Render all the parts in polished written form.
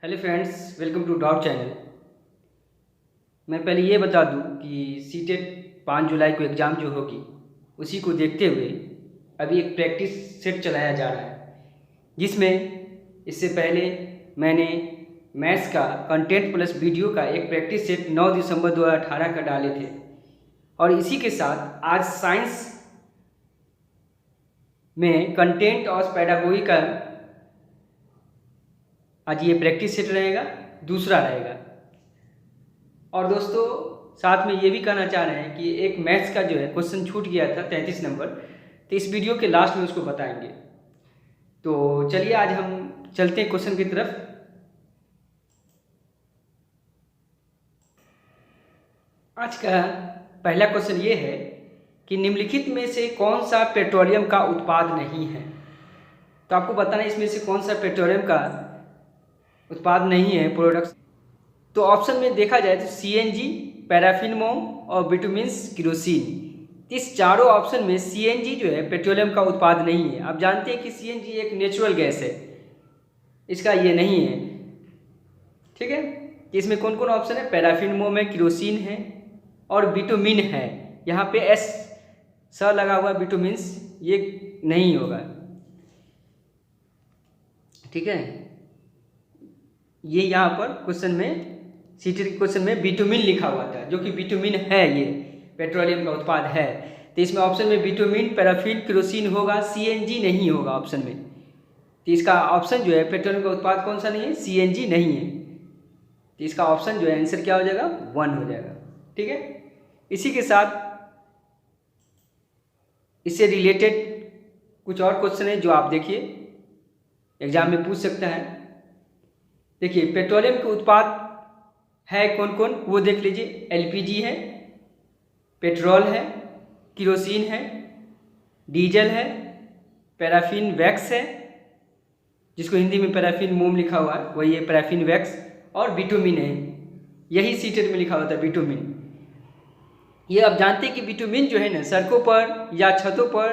Hello friends, welcome to doubt channel. मैं पहले ये बता दूं कि सीटेट 5 जुलाई को एग्ज़ाम जो होगी उसी को देखते हुए अभी एक प्रैक्टिस सेट चलाया जा रहा है, जिसमें इससे पहले मैंने मैथ्स का कंटेंट प्लस वीडियो का एक प्रैक्टिस सेट 9 दिसंबर 2018 का डाले थे। और इसी के साथ आज साइंस में कंटेंट और पेडागोगी का आज ये प्रैक्टिस सेट रहेगा, दूसरा रहेगा। और दोस्तों साथ में ये भी कहना चाह रहे हैं कि एक मैथ्स का जो है क्वेश्चन छूट गया था 33 नंबर, तो इस वीडियो के लास्ट में उसको बताएंगे। तो चलिए आज हम चलते हैं क्वेश्चन की तरफ। आज का पहला क्वेश्चन ये है कि निम्नलिखित में से कौन सा पेट्रोलियम का उत्पाद नहीं है। तो आपको बताना है इसमें से कौन सा पेट्रोलियम का उत्पाद नहीं है, प्रोडक्ट्स। तो ऑप्शन में देखा जाए तो सीएनजी, पैराफिन मोम और बिटुमिन्स किरोसिन। इस चारों ऑप्शन में सीएनजी जो है पेट्रोलियम का उत्पाद नहीं है। आप जानते हैं कि सीएनजी एक नेचुरल गैस है, इसका ये नहीं है। ठीक है, इसमें कौन कौन ऑप्शन है? पैराफिन मोम है, किरोसिन है और बिटुमिन है। यहाँ पे एस स लगा हुआ, बिटुमिन्स ये नहीं होगा। ठीक है, ये यहाँ पर क्वेश्चन में सीटेट के क्वेश्चन में बिटुमिन लिखा हुआ था, जो कि बिटुमिन है, ये पेट्रोलियम का उत्पाद है। तो इसमें ऑप्शन में बिटुमिन, पैराफिन, केरोसिन होगा, सीएनजी नहीं होगा ऑप्शन में। तो इसका ऑप्शन जो है पेट्रोलियम का उत्पाद कौन सा नहीं है? सीएनजी नहीं है। तो इसका ऑप्शन जो है आंसर क्या हो जाएगा? 1 हो जाएगा। ठीक है, इसी के साथ इससे रिलेटेड कुछ और क्वेश्चन है जो आप देखिए एग्जाम में पूछ सकता है। देखिए पेट्रोलियम के उत्पाद है कौन कौन, वो देख लीजिए। एलपीजी है, पेट्रोल है, किरोसिन है, डीजल है, पैराफिन वैक्स है, जिसको हिंदी में पैराफिन मोम लिखा हुआ है, वही है पैराफिन वैक्स, और बिटुमिन है। यही सीटेट में लिखा हुआ था बिटुमिन। ये आप जानते हैं कि बिटुमिन जो है ना, सड़कों पर या छतों पर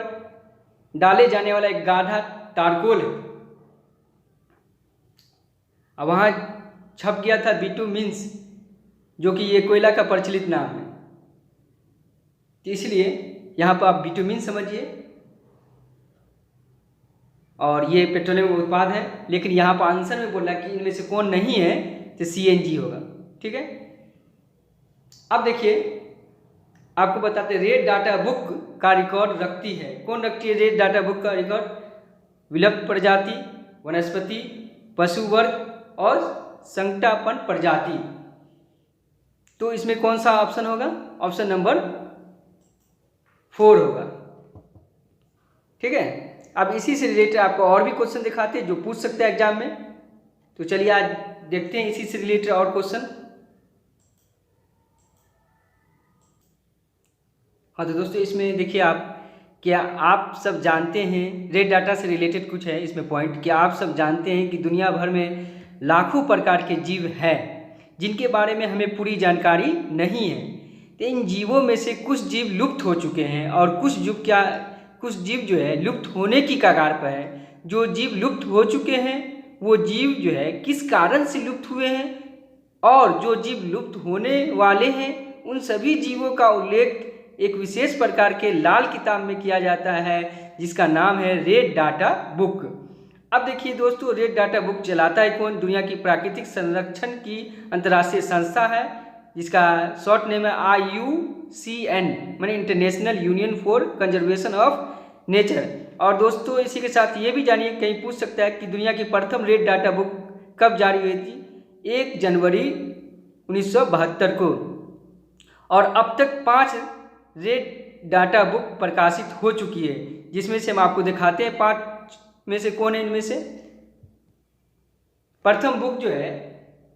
डाले जाने वाला एक गाढ़ा तारकोल है। अब वहाँ छप गया था बिटुमिन्स, जो कि ये कोयला का प्रचलित नाम है, तो इसलिए यहाँ पर आप बिटुमिन समझिए। और ये पेट्रोलियम का उत्पाद है, लेकिन यहाँ पर आंसर में बोला कि इनमें से कौन नहीं है, तो सीएनजी होगा। ठीक है, अब देखिए आपको बताते हैं रेड डाटा बुक का रिकॉर्ड रखती है। कौन रखती है रेड डाटा बुक का रिकॉर्ड? विलुप्त प्रजाति, वनस्पति, पशु वर्ग और संकटापन्न प्रजाति। तो इसमें कौन सा ऑप्शन होगा? ऑप्शन नंबर 4 होगा। ठीक है, अब इसी से रिलेटेड आपको और भी क्वेश्चन दिखाते हैं जो पूछ सकते हैं एग्जाम में। तो चलिए आज देखते हैं इसी से रिलेटेड और क्वेश्चन। हाँ तो दोस्तों इसमें देखिए आप, क्या आप सब जानते हैं, रेड डाटा से रिलेटेड कुछ है इसमें पॉइंट, क्या आप सब जानते हैं कि दुनिया भर में लाखों प्रकार के जीव हैं जिनके बारे में हमें पूरी जानकारी नहीं है। तो इन जीवों में से कुछ जीव लुप्त हो चुके हैं और कुछ जीव जो है लुप्त होने की कगार पर है। जो जीव लुप्त हो चुके हैं वो जीव जो है किस कारण से लुप्त हुए हैं, और जो जीव लुप्त होने वाले हैं उन सभी जीवों का उल्लेख एक विशेष प्रकार के लाल किताब में किया जाता है, जिसका नाम है रेड डाटा बुक। अब देखिए दोस्तों, रेड डाटा बुक चलाता है कौन? दुनिया की प्राकृतिक संरक्षण की अंतर्राष्ट्रीय संस्था है, जिसका शॉर्ट नेम है IUCN, माने international union for conservation of nature. और दोस्तों इसी के साथ ये भी जानिए, कहीं पूछ सकता है कि दुनिया की प्रथम रेड डाटा बुक कब जारी हुई थी? 1 जनवरी 1972 को। और अब तक 5 रेड डाटा बुक प्रकाशित हो चुकी है, जिसमें से हम आपको दिखाते हैं 5 में से कौन है। इनमें से प्रथम बुक जो है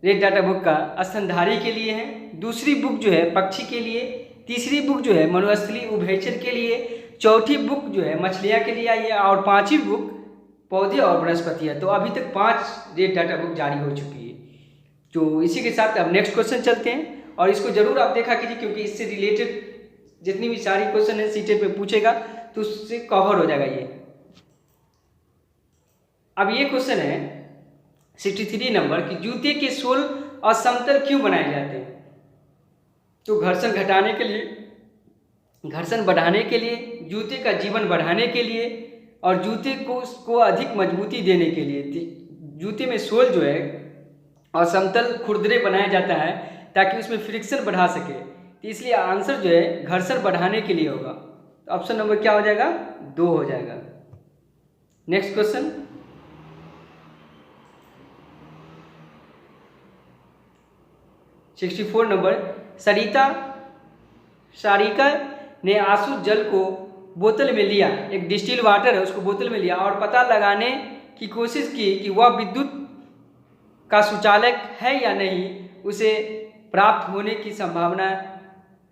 रेड डाटा बुक का स्तनधारी के लिए है, दूसरी बुक जो है पक्षी के लिए, तीसरी बुक जो है मरुस्थलीय उभयचर के लिए, चौथी बुक जो है मछलियाँ के लिए आई है, और 5वीं बुक पौधे और वनस्पति है। तो अभी तक 5 रेड डाटा बुक जारी हो चुकी है। तो इसी के साथ अब नेक्स्ट क्वेश्चन चलते हैं, और इसको जरूर आप देखा कीजिए, क्योंकि इससे रिलेटेड जितनी भी सारी क्वेश्चन है सीटेट पे पूछेगा तो उससे कवर हो जाएगा ये। अब ये क्वेश्चन है 63 नंबर कि जूते के सोल असमतल क्यों बनाए जाते हैं? तो घर्षण घटाने के लिए, घर्षण बढ़ाने के लिए, जूते का जीवन बढ़ाने के लिए और जूते को अधिक मजबूती देने के लिए जूते में सोल जो है असमतल खुरदरे बनाया जाता है ताकि उसमें फ्रिक्शन बढ़ा सके। तो इसलिए आंसर जो है घर्षण बढ़ाने के लिए होगा। तो ऑप्शन नंबर क्या हो जाएगा? 2 हो जाएगा। Next question, sixty 64 number, Sarika ने आंसू जल को बोतल में लिया, एक डिस्टिल वाटर है उसको बोतल में लिया और पता लगाने की कोशिश की कि वह विद्युत का सुचालक है या नहीं, उसे प्राप्त होने की संभावना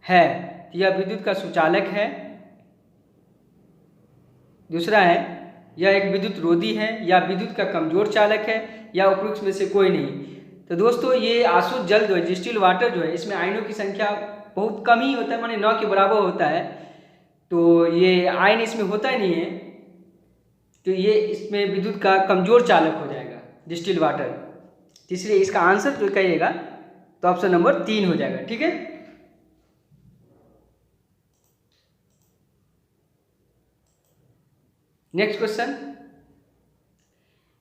है। यह विद्युत का सुचालक है। दूसरा है यह एक विद्युत रोधी है या विद्युत का कमजोर चालक है या उपरोक्त में से कोई नहीं। तो दोस्तों ये आसुत जल जो है, डिस्टिल वाटर जो है, इसमें आयनों की संख्या बहुत कम ही होता है, माने 9 के बराबर होता है। तो ये आयन इसमें होता ही नहीं है, तो ये इसमें विद्युत का कमजोर चालक हो जाएगा डिस्टिल वाटर। इसलिए इसका आंसर जो कहिएगा तो ऑप्शन नंबर 3 हो जाएगा। ठीक है, नेक्स्ट क्वेश्चन,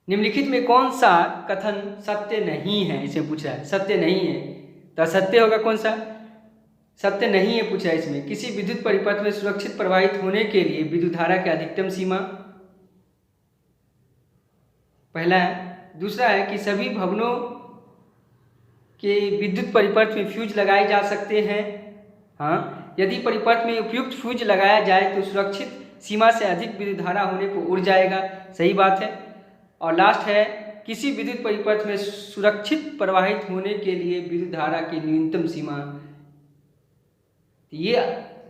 निम्नलिखित में कौन सा कथन सत्य नहीं है? इसे पूछा है सत्य नहीं है, तो असत्य होगा कौन सा? सत्य नहीं है पूछा है इसमें। किसी विद्युत परिपथ में सुरक्षित प्रवाहित होने के लिए विद्युत धारा की अधिकतम सीमा, पहला है। दूसरा है कि सभी भवनों के विद्युत परिपथ में फ्यूज लगाए जा सकते हैं। हाँ, यदि परिपथ में उपयुक्त फ्यूज लगाया जाए तो सुरक्षित सीमा से अधिक विद्युत धारा होने को उड़ जाएगा, सही बात है। और लास्ट है, किसी विद्युत परिपथ में सुरक्षित प्रवाहित होने के लिए विद्युत धारा की न्यूनतम सीमा, ये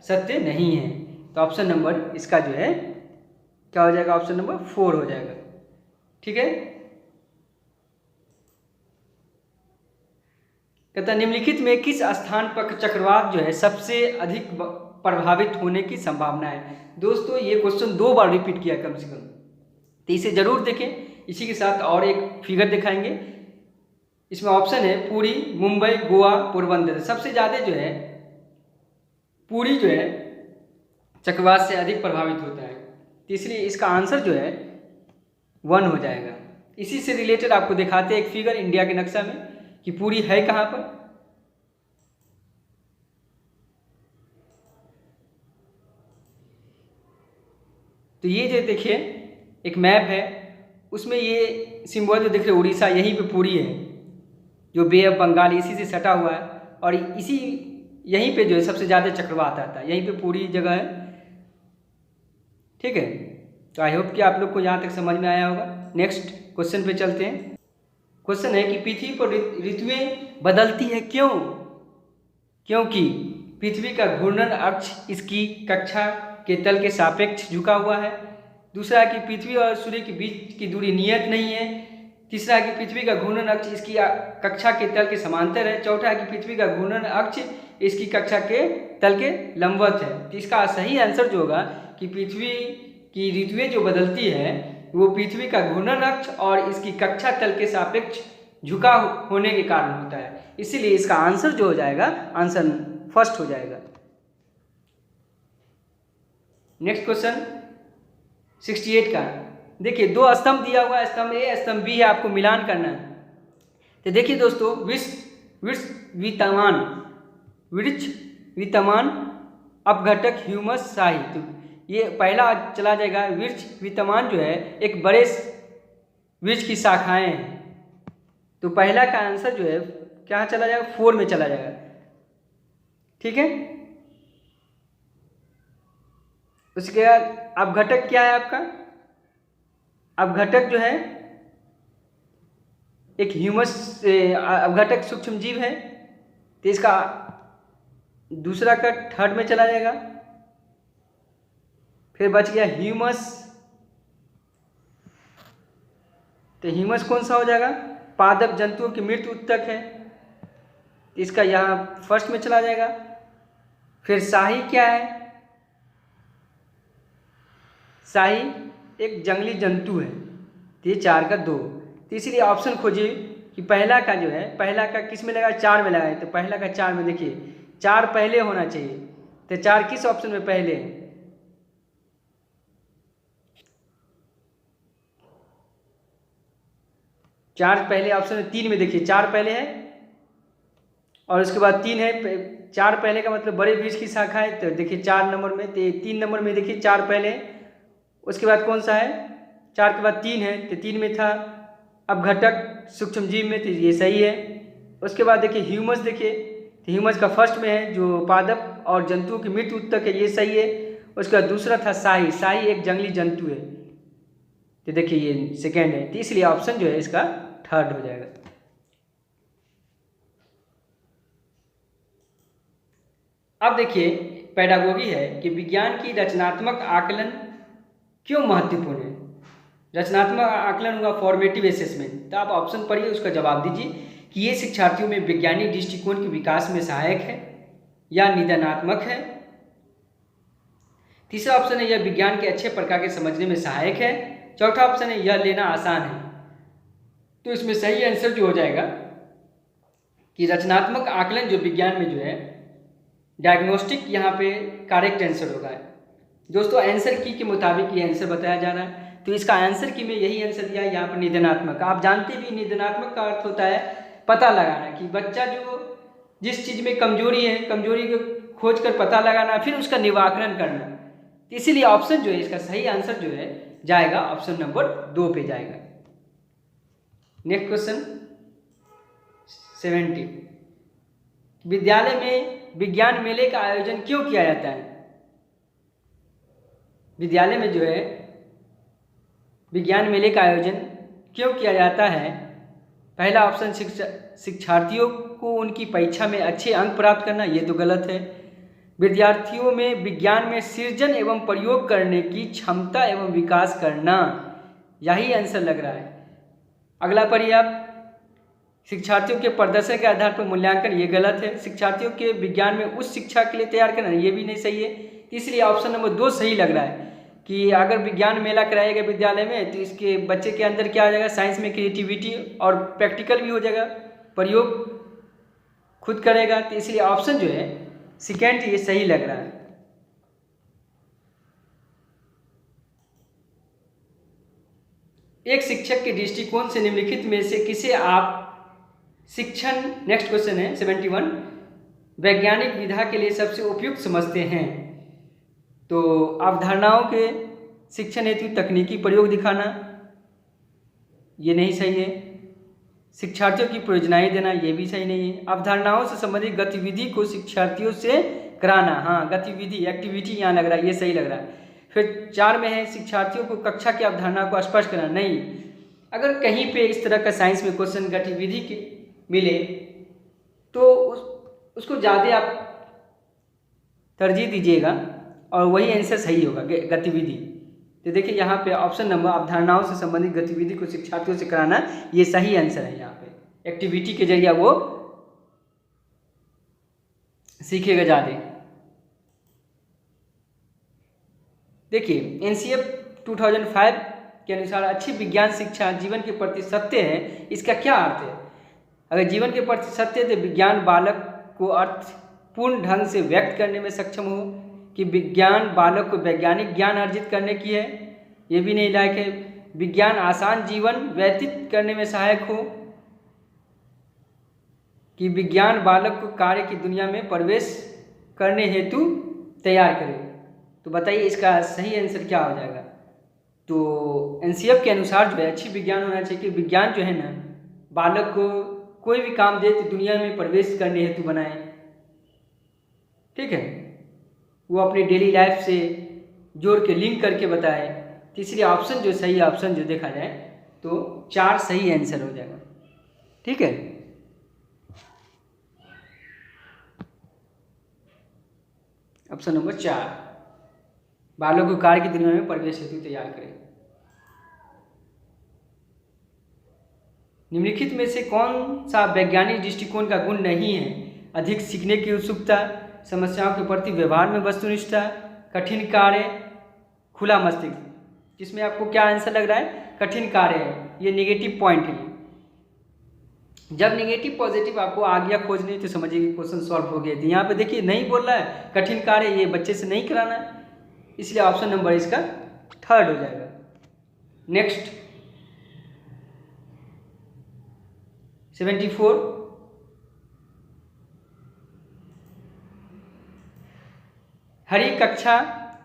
सत्य नहीं है। तो ऑप्शन नंबर इसका जो है क्या हो जाएगा? ऑप्शन नंबर 4 हो जाएगा। ठीक है, कहता निम्नलिखित में किस स्थान पर चक्रवात जो है सबसे अधिक प्रभावित होने की संभावना है? दोस्तों ये क्वेश्चन 2 बार रिपीट किया कम से कम, तो इसे जरूर देखें। इसी के साथ और एक फिगर दिखाएंगे। इसमें ऑप्शन है पुरी, मुंबई, गोवा, पोरबंदर। सबसे ज़्यादा जो है पुरी जो है चक्रवात से अधिक प्रभावित होता है, तो इसलिए इसका आंसर जो है 1 हो जाएगा। इसी से रिलेटेड आपको दिखाते हैं एक फिगर इंडिया के नक्शा में कि पुरी है कहाँ पर। तो ये जो देखिए एक मैप है, उसमें ये सिंबल जो दिख रहे उड़ीसा, यहीं पे पुरी है, जो बे ऑफ बंगाल इसी से सटा हुआ है। और इसी यहीं पे जो है सबसे ज़्यादा चक्रवात आता है, यहीं पे पूरी जगह है। ठीक है, तो आई होप कि आप लोग को यहाँ तक समझ में आया होगा। नेक्स्ट क्वेश्चन पे चलते हैं। क्वेश्चन है कि पृथ्वी पर ऋतुएं बदलती है क्यों? क्योंकि पृथ्वी का घूर्णन अक्ष इसकी कक्षा के तल के सापेक्ष झुका हुआ है। दूसरा है कि पृथ्वी और सूर्य के बीच की दूरी नियत नहीं है। तीसरा है कि पृथ्वी का घूर्णन अक्ष इसकी कक्षा के तल के समांतर है। चौथा है कि पृथ्वी का घूर्णन अक्ष इसकी कक्षा के तल के लंबवत है। तो इसका सही आंसर जो होगा कि पृथ्वी की ऋतुएं जो बदलती है वो पृथ्वी का घूर्णन अक्ष और इसकी कक्षा तल के सापेक्ष झुका होने के कारण होता है। इसीलिए इसका आंसर जो हो जाएगा, आंसर फर्स्ट हो जाएगा। नेक्स्ट क्वेश्चन 68 का देखिए, 2 स्तंभ दिया हुआ है, स्तंभ ए स्तंभ बी है, आपको मिलान करना है। तो देखिए दोस्तों, वृक्ष वितमान अपघटक ह्यूमस शाही, तो ये पहला चला जाएगा। वृक्ष वितमान जो है एक बड़े वृक्ष की शाखाएं हैं, तो पहला का आंसर जो है क्या चला जाएगा? 4 में चला जाएगा। ठीक है, उसके बाद अपघटक क्या है आपका? अपघटक जो है एक ह्यूमस अपघटक सूक्ष्म जीव है, तो इसका दूसरा का 3rd में चला जाएगा। फिर बच गया ह्यूमस, तो ह्यूमस कौन सा हो जाएगा? पादप जंतुओं की मृत उत्तक है, इसका यहाँ 1st में चला जाएगा। फिर शाही क्या है? शाही एक जंगली जंतु है, तो ये 4 का 2, तो तो इसीलिए ऑप्शन खोजिए कि पहला का जो है, पहला का किस में लगा, 4 में लगा है, तो पहला का 4 में देखिए 4 पहले होना चाहिए, तो 4 किस ऑप्शन में पहले है? चार पहले ऑप्शन में, 3 में देखिए 4 पहले है और उसके बाद 3 है। 4 पहले का मतलब बड़े वृक्ष की शाखा है, तो देखिए 4 नंबर में, 3 नंबर में देखिए 4 पहले है। उसके बाद कौन सा है, 4 के बाद 3 है, तो 3 में था अपघटक सूक्ष्म जीव में, तो ये सही है। उसके बाद देखिए ह्यूमस, देखिए तो ह्यूमस का फर्स्ट में है जो पादप और जंतुओं की मृत्यु उत्तक है, ये सही है। उसके बाद दूसरा था शाही, शाही एक जंगली जंतु है, तो देखिए ये सेकेंड है, तो इसलिए ऑप्शन जो है इसका थर्ड हो जाएगा। अब देखिए पेडागोगी है कि विज्ञान की रचनात्मक आकलन क्यों महत्वपूर्ण है। रचनात्मक आकलन हुआ फॉर्मेटिव असेसमेंट, तो आप ऑप्शन पढ़िए, उसका जवाब दीजिए कि ये शिक्षार्थियों में वैज्ञानिक दृष्टिकोण के विकास में सहायक है या निदानात्मक है। तीसरा ऑप्शन है यह विज्ञान के अच्छे प्रकार के समझने में सहायक है। चौथा ऑप्शन है यह लेना आसान है। तो इसमें सही आंसर जो हो जाएगा कि रचनात्मक आकलन जो विज्ञान में जो है डायग्नोस्टिक, यहाँ पे करेक्ट आंसर होगा। दोस्तों आंसर की के मुताबिक ये आंसर बताया जा रहा है, तो इसका आंसर की में यही आंसर दिया है यहाँ पर निदानात्मक। आप जानते भी निदानात्मक का अर्थ होता है पता लगाना, कि बच्चा जो जिस चीज़ में कमजोरी है, कमजोरी को खोज कर पता लगाना, फिर उसका निवारण करना। तो इसीलिए ऑप्शन जो है इसका सही आंसर जो है जाएगा ऑप्शन नंबर 2 पे जाएगा। नेक्स्ट क्वेश्चन 70, विद्यालय में विज्ञान मेले का आयोजन क्यों किया जाता है। विद्यालय में जो है विज्ञान मेले का आयोजन क्यों किया जाता है। पहला ऑप्शन शिक्षार्थियों को उनकी परीक्षा में अच्छे अंक प्राप्त करना, ये तो गलत है। विद्यार्थियों में विज्ञान में सृजन एवं प्रयोग करने की क्षमता एवं विकास करना, यही आंसर लग रहा है। अगला पढ़िए आप, शिक्षार्थियों के प्रदर्शन के आधार पर मूल्यांकन, ये गलत है। शिक्षार्थियों के विज्ञान में उच्च शिक्षा के लिए तैयार करना, ये भी नहीं सही है। इसलिए ऑप्शन नंबर 2 सही लग रहा है कि अगर विज्ञान मेला कराएगा विद्यालय में, तो इसके बच्चे के अंदर क्या आ जाएगा, साइंस में क्रिएटिविटी और प्रैक्टिकल भी हो जाएगा, प्रयोग खुद करेगा। तो इसलिए ऑप्शन जो है सेकेंड ये सही लग रहा है। एक शिक्षक के दृष्टिकोण से निम्नलिखित में से किसे आप शिक्षण, नेक्स्ट क्वेश्चन है 71, वैज्ञानिक विधा के लिए सबसे उपयुक्त समझते हैं। तो अवधारणाओं के शिक्षण हेतु तकनीकी प्रयोग दिखाना, ये नहीं सही है। शिक्षार्थियों की परियोजनाएं देना, ये भी सही नहीं है। अवधारणाओं से संबंधित गतिविधि को शिक्षार्थियों से कराना, हाँ गतिविधि एक्टिविटी यहाँ लग रहा है, ये सही लग रहा है। फिर 4 में है शिक्षार्थियों को कक्षा की अवधारणा को स्पष्ट करना, नहीं। अगर कहीं पे इस तरह का साइंस में क्वेश्चन गतिविधि के मिले तो उसको ज़्यादा आप तरजीह दीजिएगा और वही आंसर सही होगा, गतिविधि। तो देखिए यहाँ पे ऑप्शन नंबर अवधारणाओं से संबंधित गतिविधि को शिक्षार्थियों से कराना, ये सही आंसर है। यहाँ पे एक्टिविटी के जरिए वो सीखेगा ज़्यादा। देखिए NCF 2005 के अनुसार अच्छी विज्ञान शिक्षा जीवन के प्रति सत्य है, इसका क्या अर्थ है। अगर जीवन के प्रति सत्य है तो विज्ञान बालक को अर्थपूर्ण ढंग से व्यक्त करने में सक्षम हो, कि विज्ञान बालक को वैज्ञानिक ज्ञान अर्जित करने की है, ये भी नहीं लायक है। विज्ञान आसान जीवन व्यतीत करने में सहायक हो, कि विज्ञान बालक को कार्य की दुनिया में प्रवेश करने हेतु तैयार करे। तो बताइए इसका सही आंसर क्या हो जाएगा। तो NCF के अनुसार जो है अच्छी विज्ञान होना चाहिए कि विज्ञान जो है ना बालक को कोई भी काम दे तो दुनिया में प्रवेश करने हेतु बनाए, ठीक है, वो अपनी डेली लाइफ से जोड़ के लिंक करके बताए। तो इसलिए ऑप्शन जो सही ऑप्शन जो देखा जाए तो 4 सही आंसर हो जाएगा, ठीक है। ऑप्शन नंबर 4, बालक को कार्य की दुनिया में प्रवेश हेतु तैयार करें। निम्नलिखित में से कौन सा वैज्ञानिक दृष्टिकोण का गुण नहीं है। अधिक सीखने की उत्सुकता, समस्याओं के प्रति व्यवहार में वस्तुनिष्ठता, कठिन कार्य, खुला मस्तिष्क। जिसमें आपको क्या आंसर लग रहा है, कठिन कार्य है, ये नेगेटिव पॉइंट है। जब नेगेटिव पॉजिटिव आपको आ गया खोजने तो समझिए कि क्वेश्चन सॉल्व हो गया। यहाँ पे देखिए नहीं बोल रहा है कठिन कार्य ये बच्चे से नहीं कराना है, इसलिए ऑप्शन नंबर इसका थर्ड हो जाएगा। नेक्स्ट 74, हरी कक्षा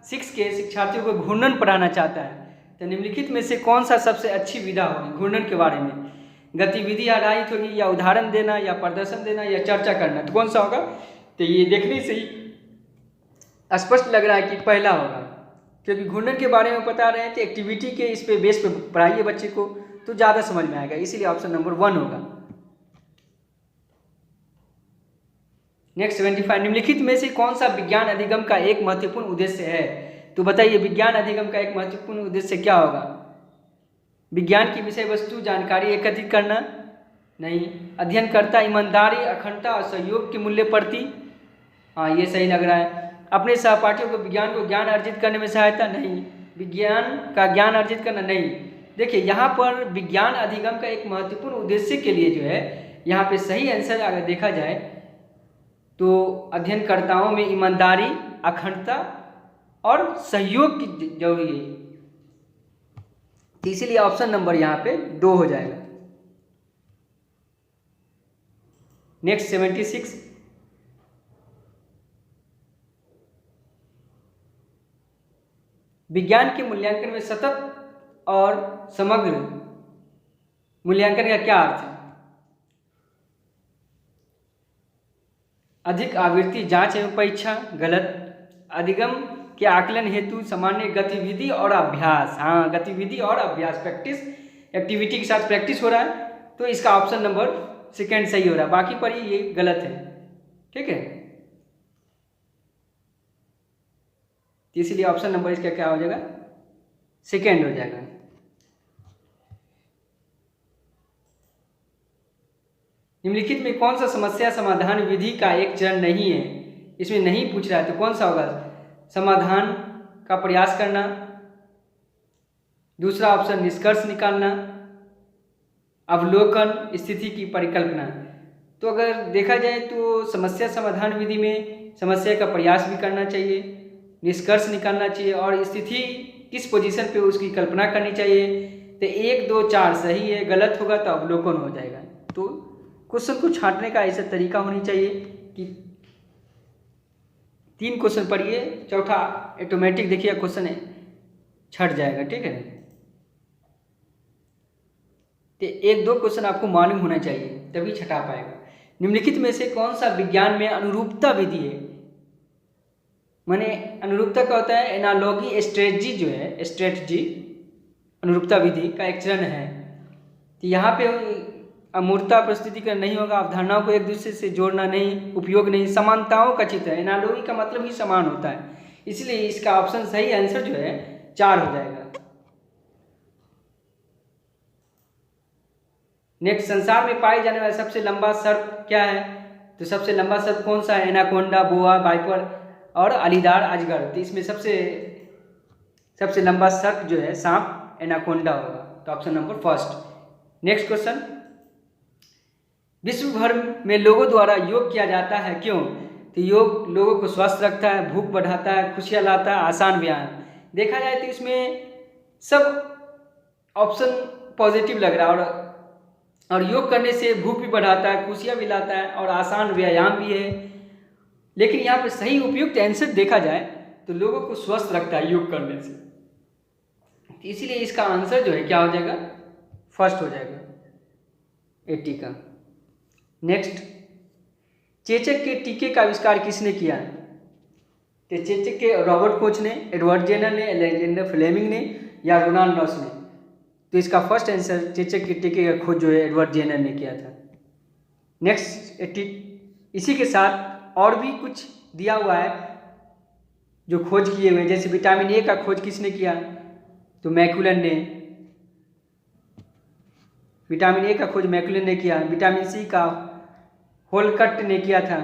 6 के शिक्षार्थियों को घूर्णन पढ़ाना चाहता है, तो निम्नलिखित में से कौन सा सबसे अच्छी विधा होगी घूर्णन के बारे में? गतिविधि आधारित होगी, या उदाहरण देना, या प्रदर्शन देना, या चर्चा करना, तो कौन सा होगा? तो ये देखने से ही स्पष्ट लग रहा है कि पहला होगा, क्योंकि घूर्णन के बारे में बता रहे हैं तो एक्टिविटी के इस पे बेस पे पढ़ाइए बच्चे को तो ज़्यादा समझ में आएगा, इसीलिए ऑप्शन नंबर 1 होगा। नेक्स्ट 75, निम्नलिखित में से कौन सा विज्ञान अधिगम का एक महत्वपूर्ण उद्देश्य है? तो बताइए विज्ञान अधिगम का एक महत्वपूर्ण उद्देश्य क्या होगा? विज्ञान की विषय वस्तु जानकारी एकत्रित करना? नहीं। अध्ययनकर्ता ईमानदारी, अखंडता और सहयोग के मूल्य प्रति? हाँ, ये सही लग रहा है। अपने सहपाठियों को विज्ञान को ज्ञान अर्जित करने में सहायता? नहीं। विज्ञान का ज्ञान अर्जित करना? नहीं। देखिए यहाँ पर विज्ञान अधिगम का एक महत्वपूर्ण उद्देश्य के लिए जो है यहाँ पे सही आंसर अगर देखा जाए तो अध्ययनकर्ताओं में ईमानदारी, अखंडता और सहयोग की जरूरी है, इसीलिए ऑप्शन नंबर यहाँ पे 2 हो जाएगा। नेक्स्ट 76, विज्ञान के मूल्यांकन में सतत और समग्र मूल्यांकन का क्या अर्थ है? अधिक आवृत्ति जांच एवं परीक्षा? गलत। अधिगम के आकलन हेतु सामान्य गतिविधि और अभ्यास? हाँ, गतिविधि और अभ्यास, प्रैक्टिस, एक्टिविटी के साथ प्रैक्टिस हो रहा है, तो इसका ऑप्शन नंबर सेकेंड सही हो रहा है, बाकी पर ये गलत है। ठीक है, इसलिए ऑप्शन नंबर इसका क्या हो जाएगा? सेकेंड हो जाएगा। निम्नलिखित में कौन सा समस्या समाधान विधि का एक चरण नहीं है? इसमें नहीं पूछ रहा है, तो कौन सा होगा? समाधान का प्रयास करना, दूसरा ऑप्शन निष्कर्ष निकालना, अवलोकन, स्थिति की परिकल्पना। तो अगर देखा जाए तो समस्या समाधान विधि में समस्या का प्रयास भी करना चाहिए, निष्कर्ष निकालना चाहिए और स्थिति किस पोजीशन पे उसकी कल्पना करनी चाहिए। तो 1, 2, 4 सही है, गलत होगा तो अवलोकन हो जाएगा। तो क्वेश्चन को छांटने का ऐसा तरीका होनी चाहिए कि 3 क्वेश्चन पढ़िए, चौथा ऑटोमेटिक देखिए क्वेश्चन छट जाएगा। ठीक है, तो 1-2 क्वेश्चन आपको मालूम होना चाहिए तभी छटा पाएगा। निम्नलिखित में से कौन सा विज्ञान में अनुरूपता विधि है? माने अनुरूपता का होता है एनालॉगी स्ट्रेटजी, जो है स्ट्रेटजी अनुरूपता विधि का एक चरण है। तो यहाँ पे अमूर्तता प्रस्तुतिकरण नहीं होगा, अवधारणाओं को एक दूसरे से जोड़ना नहीं, उपयोग नहीं, समानताओं का चित्र है। एनालॉगी का मतलब ही समान होता है, इसलिए इसका ऑप्शन सही आंसर जो है 4 हो जाएगा। नेक्स्ट, संसार में पाए जाने वाला सबसे लंबा सर्प क्या है? तो सबसे लंबा सर्प कौन सा है? एनाकोंडा, बोआ, वाइपर और अलीदार अजगर। तो इसमें सबसे लंबा सर्प जो है सांप एनाकोंडा होगा, तो option number first. Next question, विश्व भर में लोगों द्वारा योग किया जाता है, क्यों? तो योग लोगों को स्वस्थ रखता है, भूख बढ़ाता है, खुशियाँ लाता है, आसान व्यायाम। देखा जाए तो इसमें सब ऑप्शन पॉजिटिव लग रहा है, और योग करने से भूख भी बढ़ाता है, खुशियाँ भी लाता है और आसान व्यायाम भी है। लेकिन यहाँ पे सही उपयुक्त आंसर देखा जाए तो लोगों को स्वस्थ रखता है योग करने से, तो इसीलिए इसका आंसर जो है क्या हो जाएगा? फर्स्ट हो जाएगा 80 का। नेक्स्ट, चेचक के टीके का आविष्कार किसने किया? तो चेचक के रॉबर्ट कोच ने, एडवर्ड जेनर ने, अलेक्जेंडर फ्लेमिंग ने या रोनाल्ड रॉस ने? तो इसका फर्स्ट आंसर चेचक के टीके का खोज जो है एडवर्ड जेनर ने किया था। नेक्स्ट 80, इसी के साथ और भी कुछ दिया हुआ है जो खोज किए हुए, जैसे विटामिन ए का खोज किसने किया? तो मैकुलन ने, विटामिन ए का खोज मैकुलन ने किया। विटामिन सी का होलकट ने किया था।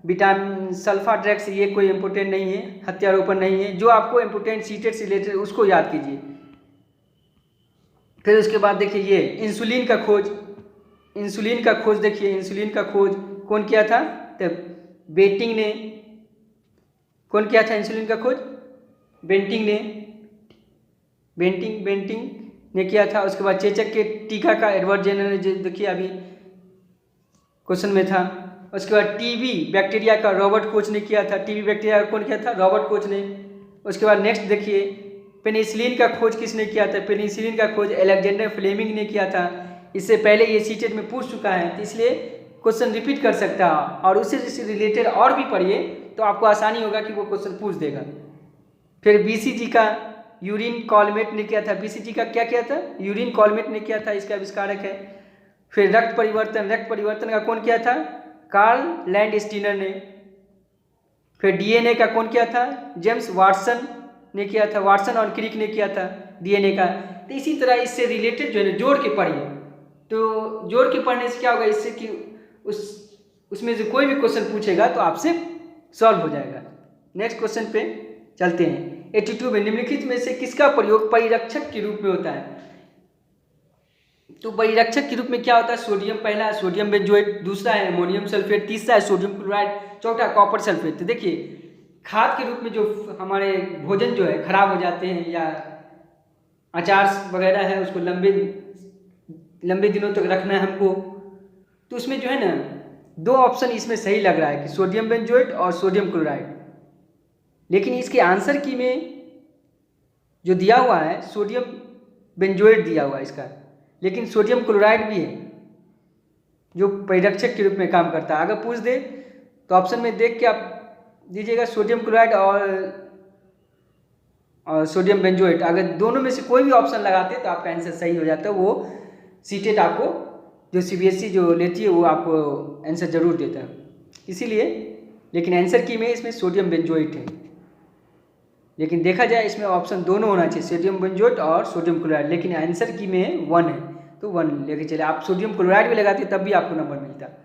विटामिन सल्फा ड्रग्स, ये कोई इम्पोर्टेंट नहीं है, हत्यारोपण नहीं है। जो आपको इम्पोर्टेंट सीटेड से रिलेटेड उसको याद कीजिए। फिर उसके बाद देखिए ये इंसुलिन का खोज, इंसुलिन का खोज देखिए, इंसुलिन का खोज कौन किया था? तो बेंटिंग ने। कौन किया था इंसुलिन का खोज? बेंटिंग ने। बेंटिंग ने किया था। उसके बाद चेचक के टीका का एडवर्ड जेनर ने, देखिए अभी क्वेश्चन में था। उसके बाद टीबी बैक्टीरिया का रॉबर्ट कोच ने किया था। टीबी बैक्टीरिया का कौन किया था? रॉबर्ट कोच ने। उसके बाद नेक्स्ट देखिए, पेनिसिलिन का खोज किसने किया था? पेनिसिलिन का खोज अलेक्जेंडर फ्लेमिंग ने किया था। इससे पहले ये सीटेट में पूछ चुका है, तो इसलिए क्वेश्चन रिपीट कर सकता है, और उससे रिलेटेड और भी पढ़िए तो आपको आसानी होगा कि वो क्वेश्चन पूछ देगा। फिर बीसीजी का यूरिन कॉलमेट ने किया था। बीसीजी का क्या किया था? यूरिन कॉलमेट ने किया था, इसका आविष्कारक है। फिर रक्त परिवर्तन का कौन किया था? कार्ल लैंडस्टीनर ने। फिर डीएनए का कौन किया था? जेम्स वाटसन ने किया था। वाटसन और क्रिक ने किया था डीएनए का। तो इसी तरह इससे रिलेटेड जो है ना जोड़ के पढ़िए, तो जोड़ के पढ़ने से क्या होगा? इससे कि उसमें से कोई भी क्वेश्चन पूछेगा तो आपसे सॉल्व हो जाएगा। नेक्स्ट क्वेश्चन पे चलते हैं। 82 में निम्नलिखित में से किसका प्रयोग परिरक्षक के रूप में होता है? तो परिरक्षक के रूप में क्या होता है? सोडियम, पहला है सोडियम बेंजोएट, दूसरा है अमोनियम सल्फेट, तीसरा है सोडियम क्लोराइड, चौथा कॉपर सल्फेट। तो देखिए खाद के रूप में जो हमारे भोजन जो है खराब हो जाते हैं, या अचार वगैरह है उसको लंबे दिनों तक रखना है हमको, तो उसमें जो है ना दो ऑप्शन इसमें सही लग रहा है कि सोडियम बेंजोएट और सोडियम क्लोराइड। लेकिन इसके आंसर की में जो दिया हुआ है सोडियम बेंजोएट दिया हुआ है इसका, लेकिन सोडियम क्लोराइड भी है जो परिरक्षक के रूप में काम करता है। अगर पूछ दे तो ऑप्शन में देख के आप दीजिएगा सोडियम क्लोराइड और सोडियम बेंजोएट। अगर दोनों में से कोई भी ऑप्शन लगाते तो आपका आंसर सही हो जाता है। वो सीटेट आपको जो सीबीएसई जो लेती है वो आपको आंसर जरूर देता है, इसीलिए। लेकिन आंसर की में इसमें सोडियम बेंजोएट है, लेकिन देखा जाए इसमें ऑप्शन दोनों होना चाहिए, सोडियम बेंजोएट और सोडियम क्लोराइड, लेकिन आंसर की में 1 है, तो 1 लेके चले। आप सोडियम क्लोराइड भी लगाते तब भी आपको नंबर मिलता।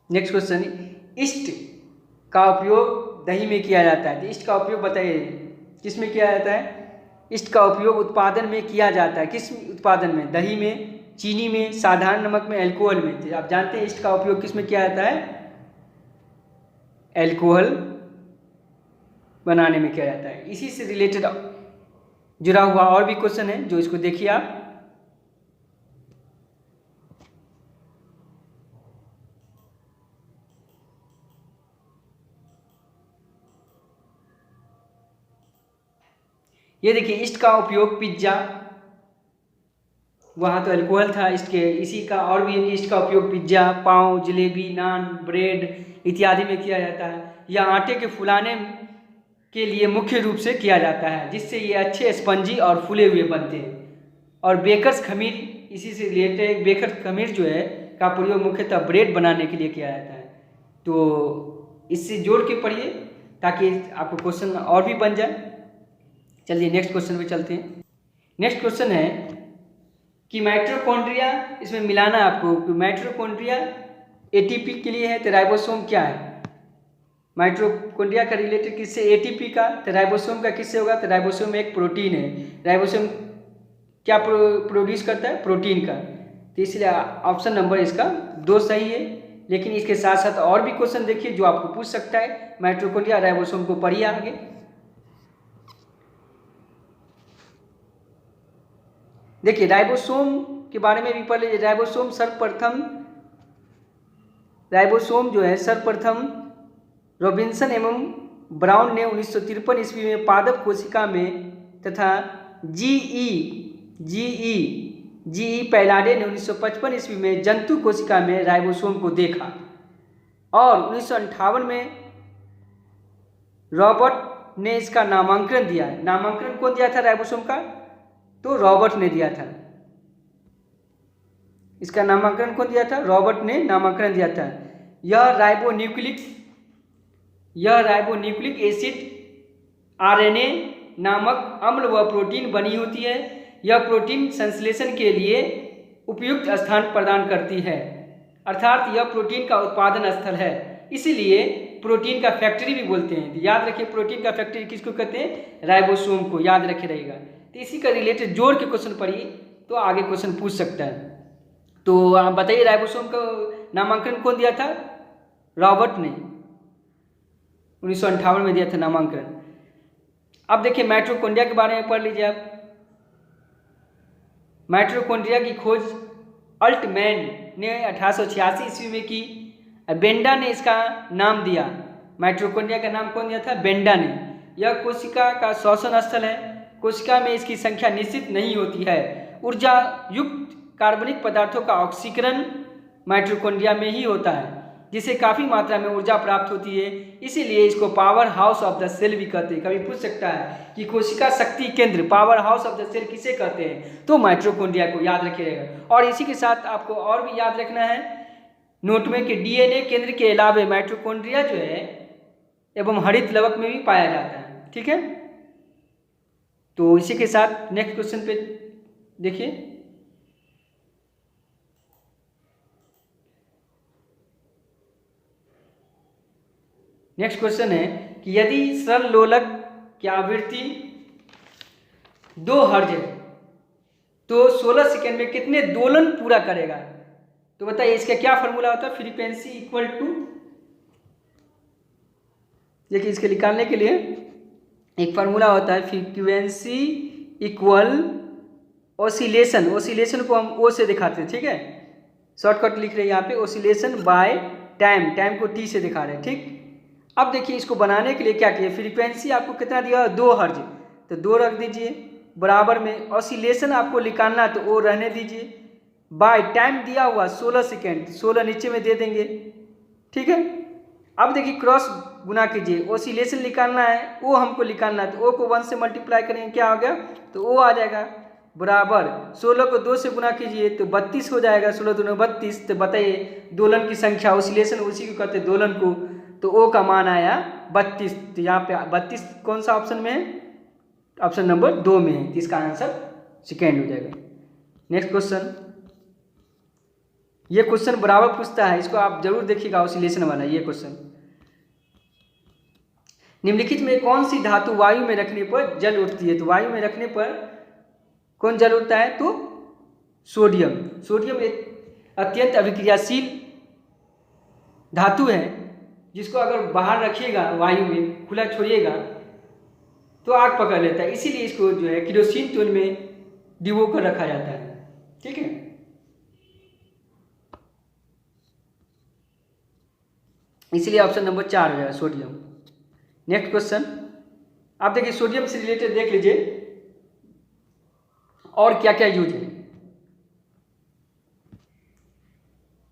नेक्स्ट क्वेश्चन, ईस्ट का उपयोग दही में किया जाता है। तो ईस्ट का उपयोग बताइए किस में किया जाता है? ईस्ट का उपयोग उत्पादन में किया जाता है। किस उत्पादन में? दही में, चीनी में, साधारण नमक में, अल्कोहल में। तो आप जानते हैं ईस्ट का उपयोग किस में किया जाता है? अल्कोहल बनाने में किया जाता है। इसी से रिलेटेड जुड़ा हुआ और भी क्वेश्चन है जो इसको देखिए आप। ये देखिए ईस्ट का उपयोग पिज्जा, वहाँ तो अल्कोहल था ईस्ट के, इसी का और भी ईस्ट का उपयोग पिज्जा, पाव, जलेबी, नान, ब्रेड इत्यादि में किया जाता है। या आटे के फुलाने के लिए मुख्य रूप से किया जाता है, जिससे ये अच्छे स्पंजी और फूले हुए बनते हैं। और बेकर्स खमीर, इसी से रिलेटेड बेकर्स खमीर जो है का प्रयोग मुख्यतः ब्रेड बनाने के लिए किया जाता है। तो इससे जोड़ के पढ़िए ताकि आपको क्वेश्चन और भी बन जाए। चलिए नेक्स्ट क्वेश्चन पे चलते हैं। नेक्स्ट क्वेश्चन है कि माइटोकॉन्ड्रिया, इसमें मिलाना आपको, माइटोकॉन्ड्रिया एटीपी के लिए है तो राइबोसोम क्या है? माइटोकॉन्ड्रिया का रिलेटेड किससे? एटीपी का। तो राइबोसोम का किससे होगा? तो राइबोसोम एक प्रोटीन है। राइबोसोम क्या प्रोड्यूस करता है? प्रोटीन का। तो इसलिए ऑप्शन नंबर इसका 2 सही है। लेकिन इसके साथ साथ और भी क्वेश्चन देखिए जो आपको पूछ सकता है। माइटोकॉन्ड्रिया राइबोसोम को पढ़िए आगे। देखिए राइबोसोम के बारे में भी पढ़ लीजिए। राइबोसोम जो है सर्वप्रथम रॉबिन्सन एवं ब्राउन ने 1953 ईस्वी में पादप कोशिका में तथा जीई पैलाडे ने 1955 ईस्वी में जंतु कोशिका में राइबोसोम को देखा। और 1958 में रॉबर्ट ने इसका नामांकन दिया। नामांकन कौन दिया था राइबोसोम का? तो रॉबर्ट ने दिया था। इसका नामांकन कौन दिया था? रॉबर्ट ने नामांकन दिया था। यह राइबोन्यूक्लिक एसिड आरएनए नामक अम्ल व प्रोटीन बनी होती है। यह प्रोटीन संश्लेषण के लिए उपयुक्त स्थान प्रदान करती है, अर्थात यह प्रोटीन का उत्पादन स्थल है, इसीलिए प्रोटीन का फैक्ट्री भी बोलते हैं। तो याद रखिए प्रोटीन का फैक्ट्री किसको कहते हैं? राइबोसोम को, याद रखे रहेगा। तो इसी का रिलेटेड जोड़ के क्वेश्चन पढ़िए तो आगे क्वेश्चन पूछ सकता है। तो आप बताइए राइबोसोम का नामांकन कौन दिया था? रॉबर्ट ने 1958 में दिया था नामांकन। अब देखिए माइटोकॉन्ड्रिया के बारे में पढ़ लीजिए आप। माइटोकॉन्ड्रिया की खोज अल्टमैन ने 1886 ईस्वी में की। बेंडा ने इसका नाम दिया। माइटोकॉन्ड्रिया का नाम कौन दिया था? बेंडा ने। यह कोशिका का श्वसन स्थल है। कोशिका में इसकी संख्या निश्चित नहीं होती है। ऊर्जा युक्त कार्बनिक पदार्थों का ऑक्सीकरण माइटोकॉन्ड्रिया में ही होता है, जिससे काफ़ी मात्रा में ऊर्जा प्राप्त होती है। इसीलिए इसको power house of the cell भी कहते हैं। कभी पूछ सकता है कि कोशिका शक्ति केंद्र, power house of the cell किसे कहते हैं? तो माइटोकॉन्ड्रिया को याद रखिएगा। और इसी के साथ आपको और भी याद रखना है नोट में कि डीएनए केंद्र के अलावा माइटोकॉन्ड्रिया जो है एवं हरित लवक में भी पाया जाता है। ठीक है, तो इसी के साथ नेक्स्ट क्वेश्चन पे देखिए। नेक्स्ट क्वेश्चन है कि यदि सरल लोलक की आवृत्ति 2 हर्ट्ज है तो 16 सेकेंड में कितने दोलन पूरा करेगा? तो बताइए इसका क्या फॉर्मूला होता है? फ्रीक्वेंसी इक्वल टू, देखिए इसके निकालने के लिए एक फार्मूला होता है, फ्रीक्वेंसी इक्वल ओसिलेशन। ओसिलेशन को हम ओ से दिखाते हैं, ठीक है, शॉर्टकट लिख रहे हैं यहाँ पे, ओसिलेशन बाय टाइम, टाइम को टी से दिखा रहे हैं। ठीक, अब देखिए इसको बनाने के लिए क्या किया, फ्रीक्वेंसी आपको कितना दिया? 2 हर्ट्ज, तो 2 रख दीजिए बराबर में। ऑसिलेशन आपको निकालना है तो वो रहने दीजिए। बाय टाइम दिया हुआ 16 सेकेंड, 16 नीचे में दे देंगे। ठीक है, अब देखिए क्रॉस गुना कीजिए। ओसिलेशन निकालना है, वो हमको निकालना है, तो ओ को 1 से मल्टीप्लाई करेंगे, क्या हो गया? तो ओ आ जाएगा बराबर 16 को 2 से गुना कीजिए तो 32 हो जाएगा। 16 दूनी 32। तो बताइए दोलन की संख्या, ओसिलेशन उसी को कहते हैं दोलन को, तो ओ का मान आया 32। तो यहाँ पे 32 कौन सा ऑप्शन में है? ऑप्शन नंबर 2 में है, तो इसका आंसर सेकेंड हो जाएगा। नेक्स्ट क्वेश्चन, ये क्वेश्चन बराबर पूछता है, इसको आप जरूर देखिएगा, ऑसिलेशन वाला ये क्वेश्चन। निम्नलिखित में कौन सी धातु वायु में रखने पर जल उठती है? तो वायु में रखने पर कौन जल उठता है? तो सोडियम। सोडियम एक अत्यंत अभिक्रियाशील धातु है, जिसको अगर बाहर रखिएगा वायु में, खुला छोड़िएगा तो आग पकड़ लेता है। इसीलिए इसको जो है केरोसिन तेल में डिबो कर रखा जाता है। ठीक है, इसलिए ऑप्शन नंबर 4 हो जाएगा सोडियम। नेक्स्ट क्वेश्चन, आप देखिए सोडियम से रिलेटेड देख लीजिए और क्या क्या यूज है।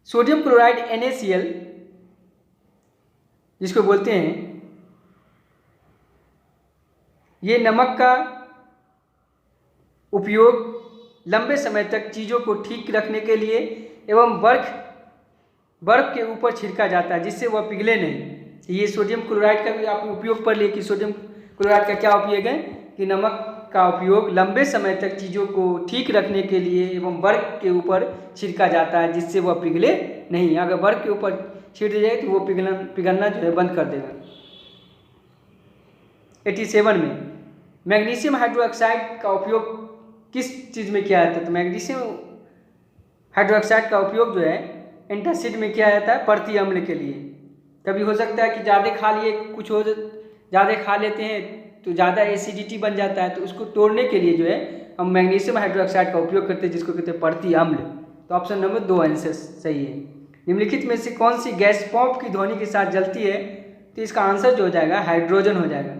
सोडियम क्लोराइड NaCl जिसको बोलते हैं, ये नमक का उपयोग लंबे समय तक चीज़ों को ठीक रखने के लिए एवं बर्फ के ऊपर छिड़का जाता है, जिससे वह पिघले नहीं। ये सोडियम क्लोराइड का भी आप उपयोग पढ़ लिए कि सोडियम क्लोराइड का क्या उपयोग है, कि नमक का उपयोग लंबे समय तक चीज़ों को ठीक रखने के लिए एवं बर्फ के ऊपर छिड़का जाता है, जिससे वह पिघले नहीं। अगर बर्फ के ऊपर छिड़ जाए तो वो पिघलना जो है बंद कर देगा। 87 में मैग्नीशियम हाइड्रोक्साइड का उपयोग किस चीज़ में किया जाता है? तो मैग्नीशियम हाइड्रोक्साइड का उपयोग जो है एंटासिड में किया जाता है प्रति अम्ल के लिए। कभी हो सकता है कि ज़्यादा खा लिए, कुछ हो ज़्यादा खा लेते हैं तो ज़्यादा एसिडिटी बन जाता है, तो उसको तोड़ने के लिए जो है हम मैग्नीशियम हाइड्रोक्साइड का उपयोग करते हैं, जिसको कहते हैं प्रति अम्ल। तो ऑप्शन नंबर 2 आंसर सही है। निम्नलिखित में से कौन सी गैस पॉप की ध्वनि के साथ जलती है? तो इसका आंसर जो हो जाएगा हाइड्रोजन हो जाएगा।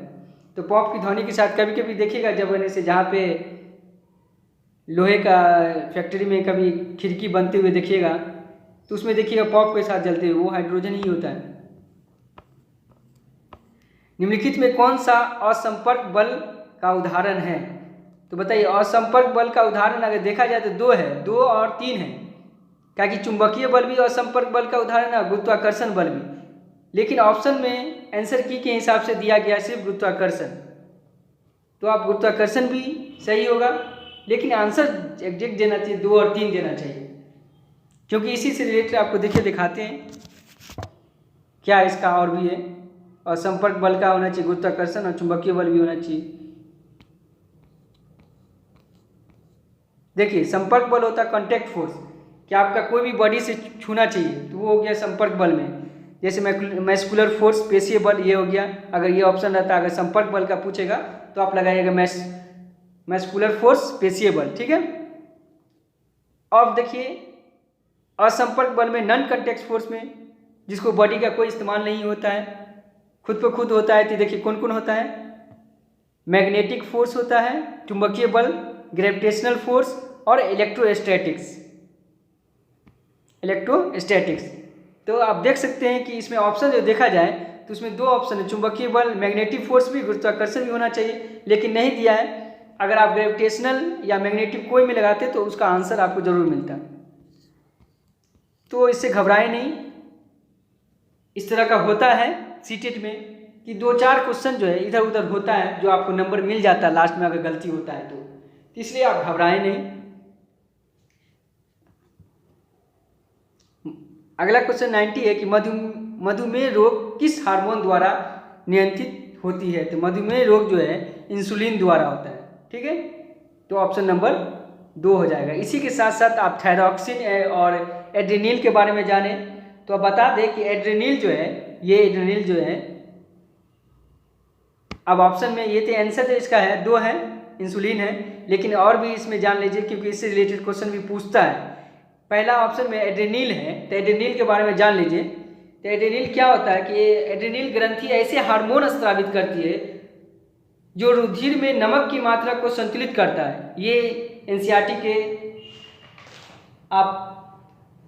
तो पॉप की ध्वनि के साथ कभी कभी देखिएगा, जब से जहाँ पे लोहे का फैक्ट्री में कभी खिड़की बनते हुए देखिएगा, तो उसमें देखिएगा पॉप के साथ जलते हुए, वो हाइड्रोजन ही होता है। निम्नलिखित में कौन सा असंपर्क बल का उदाहरण है? तो बताइए असंपर्क बल का उदाहरण अगर देखा जाए तो 2 है, 2 और 3 है। क्या कि चुंबकीय बल भी असंपर्क बल का उदाहरण है, गुरुत्वाकर्षण बल भी। लेकिन ऑप्शन में आंसर की के हिसाब से दिया गया सिर्फ गुरुत्वाकर्षण, तो आप गुरुत्वाकर्षण भी सही होगा लेकिन आंसर एग्जैक्ट देना चाहिए, 2 और 3 देना चाहिए, क्योंकि इसी से रिलेटेड आपको देखिए दिखाते हैं क्या इसका और भी है। और संपर्क बल का होना चाहिए गुरुत्वाकर्षण, और चुंबकीय बल भी होना चाहिए। देखिए संपर्क बल होता है कॉन्टैक्ट फोर्स, कि आपका कोई भी बॉडी से छूना चाहिए, तो वो हो गया संपर्क बल में। जैसे मैस्कुलर फोर्स, पेशीय बल, ये हो गया। अगर ये ऑप्शन रहता, अगर संपर्क बल का पूछेगा तो आप लगाइएगा मैस्कुलर फोर्स, पेशीय बल, ठीक है। अब देखिए असंपर्क बल में, नॉन कॉन्टैक्ट फोर्स में, जिसको बॉडी का कोई इस्तेमाल नहीं होता है, खुद पे खुद होता है, तो देखिए कौन कौन होता है। मैग्नेटिक फोर्स होता है, चुंबकीय बल, ग्रेविटेशनल फोर्स और इलेक्ट्रोस्टैटिक्स। तो आप देख सकते हैं कि इसमें ऑप्शन जो देखा जाए तो उसमें 2 ऑप्शन है, चुंबकीय बल, मैग्नेटिक फोर्स भी, गुरुत्वाकर्षण भी होना चाहिए, लेकिन नहीं दिया है। अगर आप ग्रेविटेशनल या मैग्नेटिक कोई में लगाते तो उसका आंसर आपको जरूर मिलता। तो इससे घबराए नहीं, इस तरह का होता है सीटेट में कि 2-4 क्वेश्चन जो है इधर उधर होता है, जो आपको नंबर मिल जाता है लास्ट में अगर गलती होता है तो इसलिए आप घबराएं नहीं। अगला क्वेश्चन 90 है कि मधुमेह रोग किस हार्मोन द्वारा नियंत्रित होती है। तो मधुमेह रोग जो है इंसुलिन द्वारा होता है, ठीक है। तो ऑप्शन नंबर 2 हो जाएगा। इसी के साथ साथ आप थायरॉक्सिन और एड्रेनिल के बारे में जाने तो आप बता दें कि एड्रेनिल जो है, ये एड्रेनिल जो है, अब ऑप्शन में ये थे, आंसर तो इसका है 2 है, इंसुलिन है, लेकिन और भी इसमें जान लीजिए क्योंकि इससे रिलेटेड क्वेश्चन भी पूछता है। पहला ऑप्शन में एड्रेनिल है, तो एड्रेनिल के बारे में जान लीजिए। तो एड्रेनिल क्या होता है कि एड्रेनिल ग्रंथि ऐसे हार्मोन स्रावित करती है जो रुधिर में नमक की मात्रा को संतुलित करता है। ये एनसीईआरटी के आप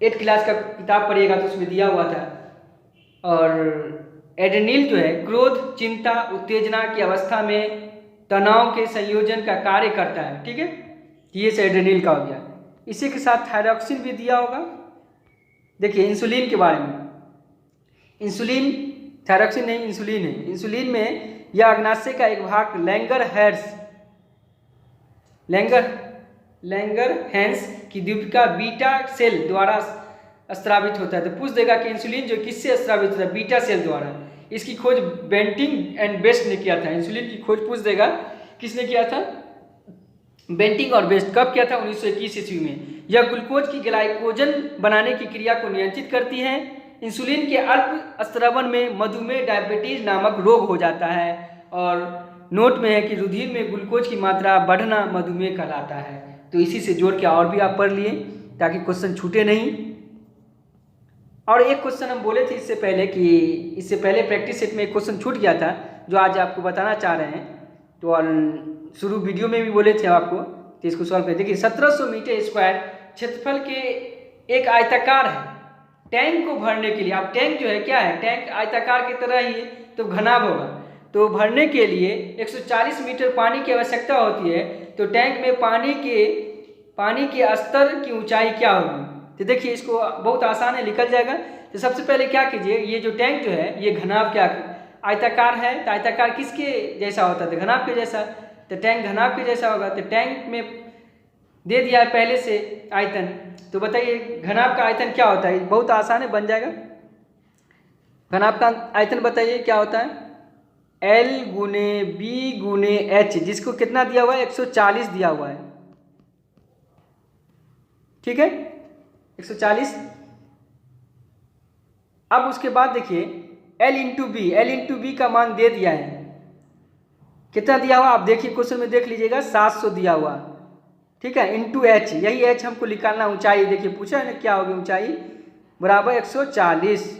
8th क्लास का किताब पढ़िएगा तो उसमें दिया हुआ था। और एड्रेनिल जो है क्रोध, चिंता, उत्तेजना की अवस्था में तनाव के संयोजन का कार्य करता है, ठीक है। ये से एड्रेनिल का हो गया। इसी के साथ थायरॉक्सिन भी दिया होगा। देखिए इंसुलिन के बारे में, इंसुलिन, थायरॉक्सिन नहीं, इंसुलिन है। इंसुलिन में यह अग्नाशय का एक भाग लैंगरहैंस की द्वीपिका बीटा सेल द्वारा स्रावित होता है। तो पूछ देगा कि इंसुलिन जो किससे स्रावित होता है, बीटा सेल द्वारा। इसकी खोज बेंटिंग एंड बेस्ट ने किया था। इंसुलिन की खोज पूछ देगा किसने किया था, बेंटिंग और बेस्ट। कब किया था, 1921 ईस्वी में। यह ग्लूकोज की ग्लाइकोजन बनाने की क्रिया को नियंत्रित करती है। इंसुलिन के अल्प स्त्रवण में मधुमेह डायबिटीज नामक रोग हो जाता है। और नोट में है कि रुधिर में ग्लूकोज की मात्रा बढ़ना मधुमेह कहलाता है। तो इसी से जोड़ के और भी आप पढ़ लिए ताकि क्वेश्चन छूटे नहीं। और एक क्वेश्चन हम बोले थे इससे पहले कि इससे पहले प्रैक्टिस सेट में एक क्वेश्चन छूट गया था जो आज आपको बताना चाह रहे हैं। तो शुरू वीडियो में भी बोले थे आपको, तो इसको सॉल्व कर देखिए। 1700 मीटर स्क्वायर क्षेत्रफल के एक आयताकार है। टैंक को भरने के लिए, अब टैंक जो है क्या है, टैंक आयताकार की तरह ही है तो घनाभ होगा। तो भरने के लिए 140 मीटर पानी की आवश्यकता होती है। तो टैंक में पानी के स्तर की ऊंचाई क्या होगी। तो देखिए इसको बहुत आसान है, निकल जाएगा। तो सबसे पहले क्या कीजिए, ये जो टैंक जो है ये घनाभ क्या आयताकार है, तो आयताकार किसके जैसा होता है, तो घनाभ के जैसा। तो टैंक घनाभ के जैसा होगा। तो टैंक में दे दिया है पहले से आयतन। तो बताइए घनाभ का आयतन क्या होता है, बहुत आसान है, बन जाएगा। घनाभ का आयतन बताइए क्या होता है, L गुने बी गुने एच, जिसको कितना दिया हुआ है, 140 दिया हुआ है, ठीक है, 140। अब उसके बाद देखिए L इंटू बी का मान दे दिया है, कितना दिया हुआ आप देखिए क्वेश्चन में देख लीजिएगा, 700 दिया हुआ, ठीक है, इंटू एच, यही एच हमको निकालना, ऊंचाई देखिए पूछा है ना क्या होगी, ऊंचाई बराबर 140।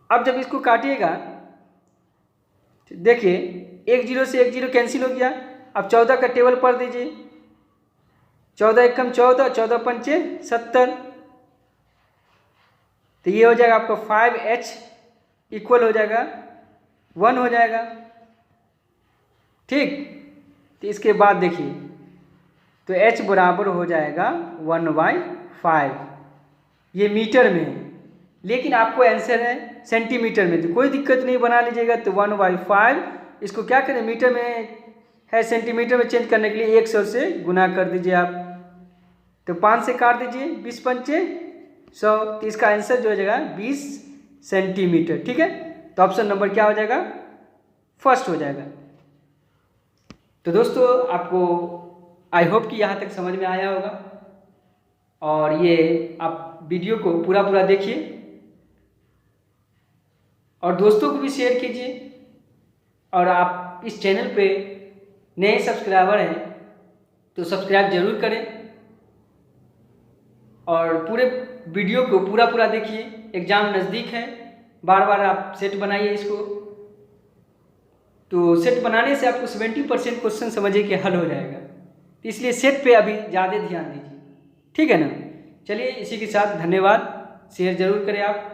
अब जब इसको काटिएगा देखिए 1 0 से 1 0 कैंसिल हो गया। अब 14 का टेबल पढ़ दीजिए, 14 एकम 14, 14 पंचे 70। तो ये हो जाएगा आपको 5h इक्वल हो जाएगा 1 हो जाएगा, ठीक। तो इसके बाद देखिए तो h बराबर हो जाएगा 1/5, ये मीटर में है, लेकिन आपको आंसर है सेंटीमीटर में, तो कोई दिक्कत नहीं, बना लीजिएगा। तो 1/5 इसको क्या करें मीटर में है सेंटीमीटर में चेंज करने के लिए 100 से गुना कर दीजिए आप। तो 5 से काट दीजिए, 20 पंचे 100, तो इसका आंसर जो हो जाएगा 20 सेंटीमीटर। ठीक है, तो ऑप्शन नंबर क्या हो जाएगा? फर्स्ट हो जाएगा। तो दोस्तों आपको आई होप कि यहाँ तक समझ में आया होगा, और ये आप वीडियो को पूरा देखिए और दोस्तों को भी शेयर कीजिए। और आप इस चैनल पे नए सब्सक्राइबर हैं तो सब्सक्राइब जरूर करें, और पूरे वीडियो को पूरा देखिए। एग्ज़ाम नज़दीक है, बार आप सेट बनाइए इसको। तो सेट बनाने से आपको 70% क्वेश्चन समझिए कि हल हो जाएगा, तो इसलिए सेट पे अभी ज़्यादा ध्यान दीजिए। ठीक है ना? चलिए इसी के साथ धन्यवाद, शेयर जरूर करें आप।